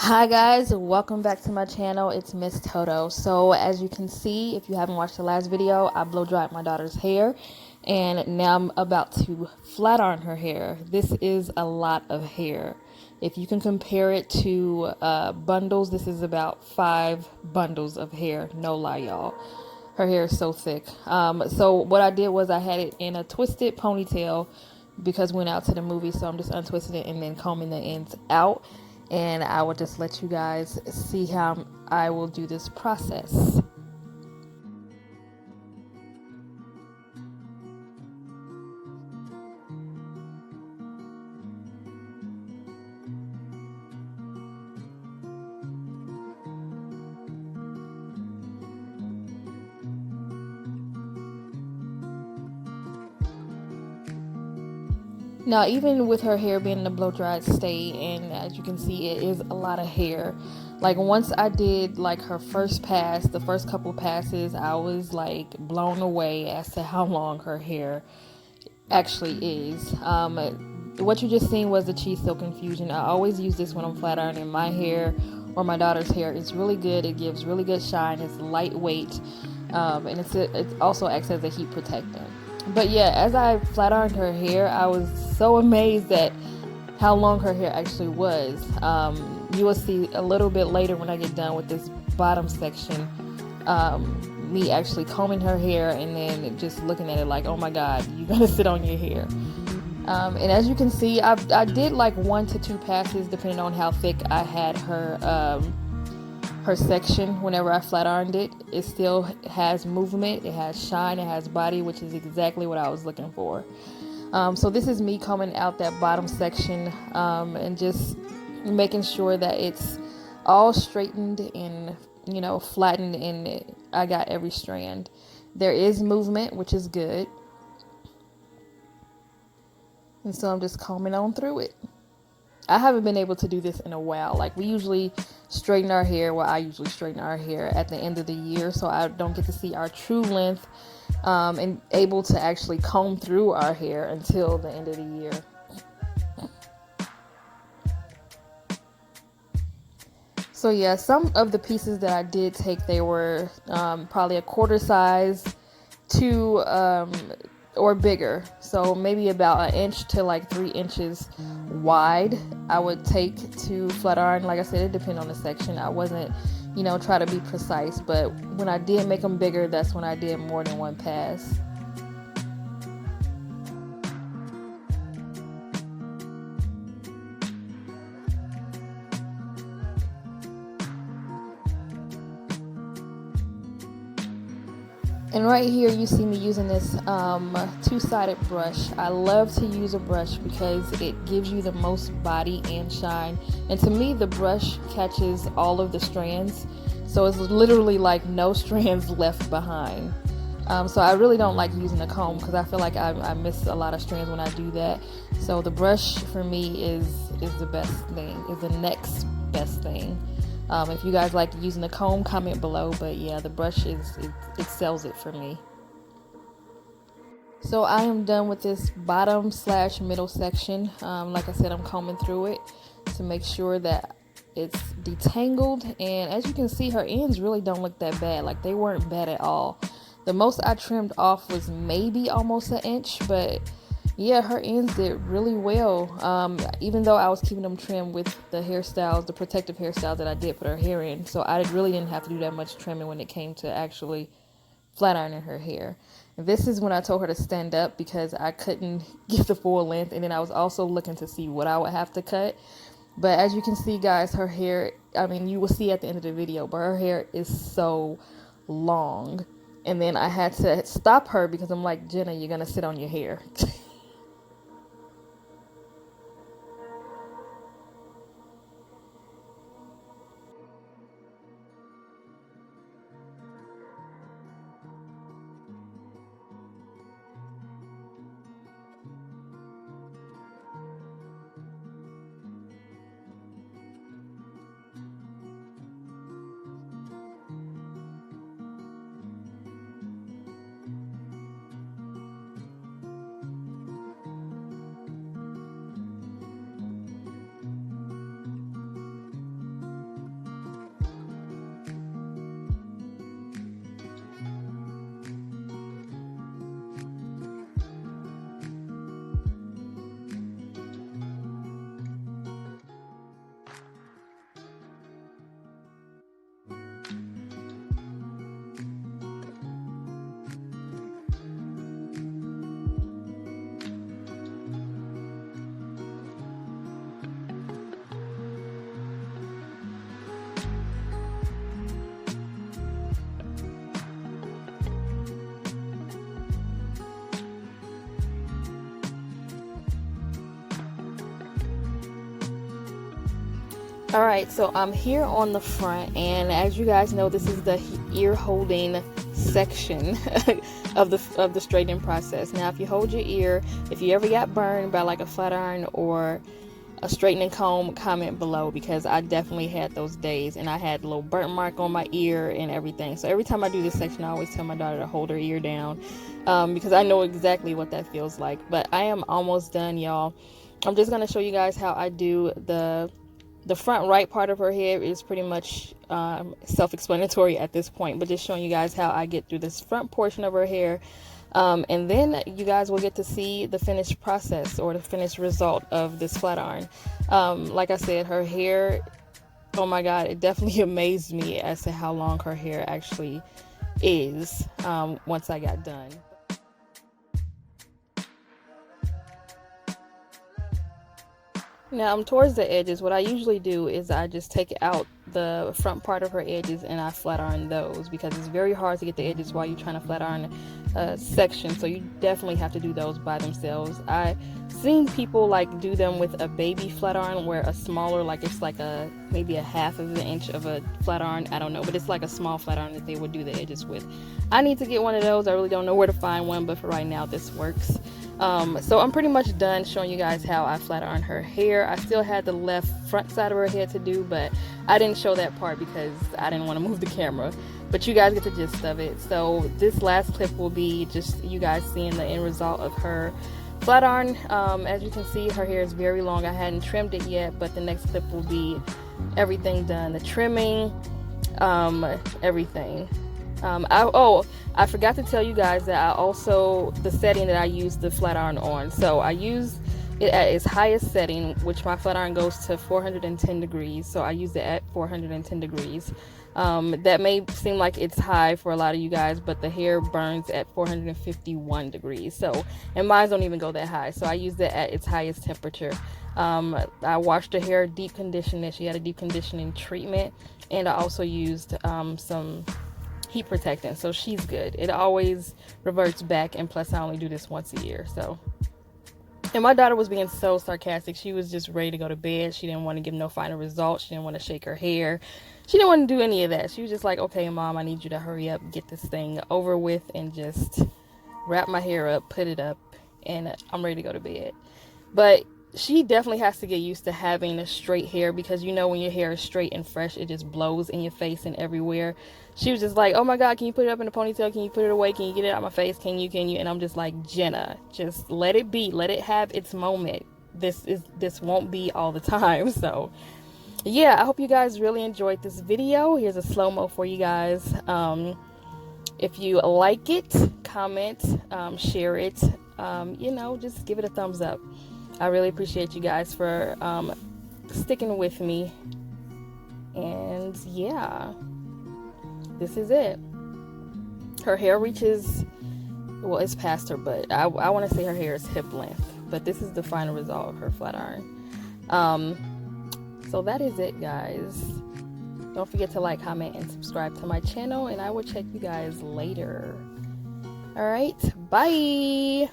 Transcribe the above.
Hi guys, welcome back to my channel. It's Miss Toto. So as you can see, if you haven't watched the last video, I blow dried my daughter's hair and now I'm about to flat iron her hair. This is a lot of hair. If you can compare it to bundles, this is about 5 bundles of hair. No lie, y'all. Her hair is so thick. So what I did was I had it in a twisted ponytail because we went out to the movie, so I'm just untwisting it and then combing the ends out. And I will just let you guys see how I will do this process. Now, even with her hair being in a blow dried state, and as you can see, it is a lot of hair. Like once I did like her first pass, the first couple passes, I was like blown away as to how long her hair actually is. What you just seen was the cheese silk infusion. I always use this when I'm flat ironing my hair or my daughter's hair. It's really good. It gives really good shine. It's lightweight, and it also acts as a heat protectant. But yeah, as I flat ironed her hair, I was so amazed at how long her hair actually was. You will see a little bit later when I get done with this bottom section, me actually combing her hair and then just looking at it like, oh my god, you're gonna sit on your hair. And as you can see, I did like 1 to 2 passes depending on how thick I had her section. Whenever I flat ironed it, it still has movement, it has shine, it has body, which is exactly what I was looking for. So this is me combing out that bottom section, and just making sure that it's all straightened and flattened, and I got every strand. There is movement, which is good, and so I'm just combing on through it. I haven't been able to do this in a while. Like we usually straighten our hair, I usually straighten our hair at the end of the year, so I don't get to see our true length, and able to actually comb through our hair until the end of the year. So yeah, some of the pieces that I did take, they were probably a quarter size to or bigger, so maybe about an inch to like 3 inches wide I would take to flat iron. Like I said, it depended on the section. I wasn't try to be precise, but when I did make them bigger, that's when I did more than one pass. And right here you see me using this two-sided brush. I love to use a brush because it gives you the most body and shine. And to me, the brush catches all of the strands. So it's literally like no strands left behind. So I really don't like using a comb because I feel like I miss a lot of strands when I do that. So the brush for me is the best thing, is the next best thing. If you guys like using the comb, comment below, but yeah, the brush it sells it for me. So I am done with this bottom / middle section. Like I said, I'm combing through it to make sure that it's detangled, and as you can see, her ends really don't look that bad. Like they weren't bad at all. The most I trimmed off was maybe almost an inch, but yeah, her ends did really well. Even though I was keeping them trimmed with the hairstyles, the protective hairstyles that I did put her hair in, so I really didn't have to do that much trimming when it came to actually flat ironing her hair. And this is when I told her to stand up because I couldn't get the full length, and then I was also looking to see what I would have to cut. But as you can see, guys, her hair, I mean, you will see at the end of the video, but her hair is so long. And then I had to stop her because I'm like, Jenna, you're gonna sit on your hair. Alright, so I'm here on the front, and as you guys know, this is the ear holding section of the straightening process. Now, if you hold your ear, if you ever got burned by like a flat iron or a straightening comb, comment below, because I definitely had those days, and I had a little burnt mark on my ear and everything. So every time I do this section, I always tell my daughter to hold her ear down, because I know exactly what that feels like. But I am almost done, y'all. I'm just going to show you guys how I do the front right part of her hair. Is pretty much self-explanatory at this point, but just showing you guys how I get through this front portion of her hair, and then you guys will get to see the finished process or the finished result of this flat iron. Like I said, her hair, oh my god, it definitely amazed me as to how long her hair actually is once I got done. Now I'm towards the edges. What I usually do is I just take out the front part of her edges and I flat iron those, because it's very hard to get the edges while you're trying to flat iron a section, so you definitely have to do those by themselves. I seen people like do them with a baby flat iron, where a smaller, like it's like maybe a half of an inch of a flat iron, I don't know, but it's like a small flat iron that they would do the edges with. I need to get one of those. I really don't know where to find one, but for right now this works. So I'm pretty much done showing you guys how I flat iron her hair. I still had the left front side of her head to do, but I didn't show that part because I didn't want to move the camera. But you guys get the gist of it. So this last clip will be just you guys seeing the end result of her flat iron. As you can see, her hair is very long. I hadn't trimmed it yet, but the next clip will be everything done. The trimming, everything. I forgot to tell you guys that I also, the setting that I use the flat iron on. So I use it at its highest setting, which my flat iron goes to 410 degrees. So I use it at 410 degrees. That may seem like it's high for a lot of you guys, but the hair burns at 451 degrees. So, and mine don't even go that high. So I use it at its highest temperature. I washed her hair, deep conditioned it. She had a deep conditioning treatment, and I also used some heat protectant, so she's good. It always reverts back, and plus I only do this once a year. So, and my daughter was being so sarcastic. She was just ready to go to bed. She didn't want to give no final results. She didn't want to shake her hair. She didn't want to do any of that. She was just like, okay mom, I need you to hurry up, get this thing over with, and just wrap my hair up, put it up, and I'm ready to go to bed. But she definitely has to get used to having a straight hair, because you know when your hair is straight and fresh, it just blows in your face and everywhere. She was just like, oh my god, can you put it up in a ponytail? Can you put it away? Can you get it out my face? Can you? And I'm just like, Jenna, just let it be. Let it have its moment. This won't be all the time. So yeah, I hope you guys really enjoyed this video. Here's a slow-mo for you guys. If you like it, comment, share it, just give it a thumbs up. I really appreciate you guys for sticking with me. And yeah, this is it. Her hair reaches, well, it's past her butt. I want to say her hair is hip length, but this is the final result of her flat iron. So that is it, guys. Don't forget to like, comment, and subscribe to my channel, and I will check you guys later. All right, bye.